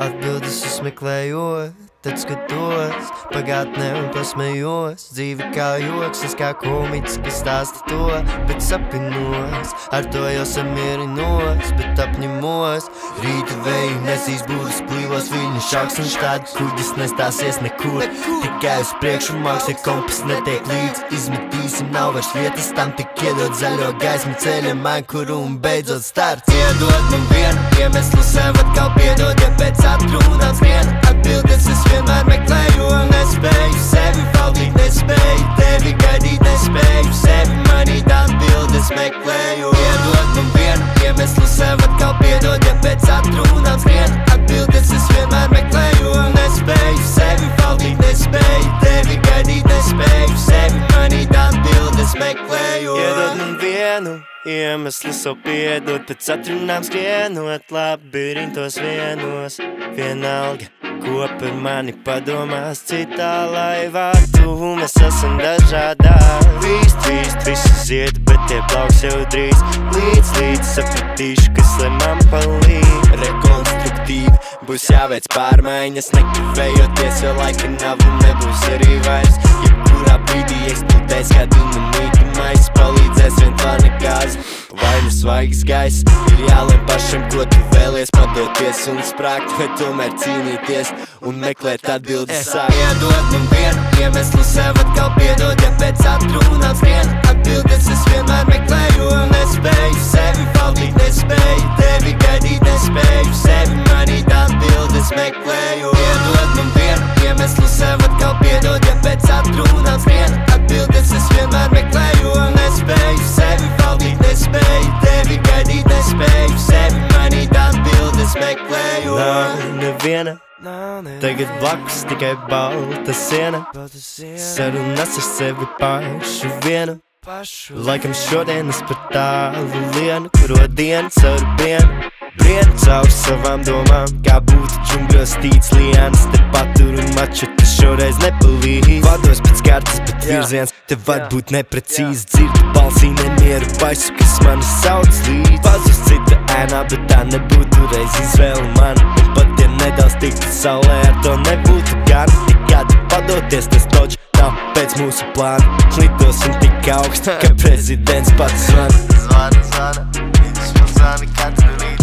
Atbildes uzmeklējot, tad skatos pagātnē un pasmējos. Dzīve kā joks, es kā komiķis, kas stāsta to, bet sapinos. Ar to jau samirinos, bet apņemos. Rīta vēji nesīs būras plīvos, viņa šāks un štādi kuģis nestāsies nekur. Tikai uz priekšu māksli kompas netiek līdz. Izmetīsim, nav vairs vietas tam, tik iedod zaļo gaismu ceļam ankuru un beidzot starts. Iedod man vienu iemeslu sev atkal piedod, ja pēc atrunām skrien. Atbildes es vienmēr meklēju un nespēju sevi valdīt, nespēju tevi gaidīt, nespēju sevi manīt. Atbildes meklēju. Iedod man vienu iemeslu sev atkal piedod, ja pēc atrunām skrien. Atbildes es vienmēr meklēju un nespēju sevi valdīt, nespēju tevi gaidīt, nespēju sevi manīt. Atbildes meklēju. Iedod man vienu iemeslu sev piedod, pēc atrunām skrienot labirintos vienos. Vienalga, ko par mani padomās citā laivā. Tu mēs esam dažādās. Tvīst, visus iet, bet tie plauks jau drīz. Līdz sapratīšu, kas lai man palīd. Rekonstruktīvi būs jāveic pārmaiņas, nekavējoties, jo laika nav un nebūs arī vairs. Jebkurā brīdī eksplodēs kā dinamīta maiss, palīdzēs vien tā nekāds. Vai nu svaigs gaiss, ir jālem pašam, ko tu vēlies, padoties un sprākt, vai tomēr cīnīties un meklēt atbildes. Iedod man vienu iemeslu sev atkal piedod, ja pēc atrunām skrien. Atbildes es vienmēr meklēju un nespēju sevi valdīt, nespēju tevi gaidīt, nespēju sevi manīt. Atbildes meklēju. Iedod man vienu iemeslu sev atkal piedod, ja pēc atrunām skrien. Atbildes es vienmēr meklēju un nespēju sevi valdīt, nespēju tevi gaidīt, nespēju sevi manīt. Atbildes meklēju. Nav neviena tagad blakus, tikai balta siena. Sarunas ar sevi pašu vienu. Laikam šodienas par tālu lienu, kuro dienu caur dienu. Brien caur savām domām, kā būtu džungļos tīts lianas. Te patur un maču, te šoreiz nepalīd. Vados pēc kartas, bet virziens te var būt neprecīzi. Dzirdu balsī nemieru baisu, kas mani sauc līdz. Pazust cita ēnā, bet tā nebūtu reiz izvēle man. Un pat ja nedaudz tiktu saulē, ar to nebūtu gan. Tikādi padoties, tas toč nav pēc mūsu plāna. Lidosim tik augstu, ka prezidents pats zvana. Zvana, viņš man zvana katru rītu.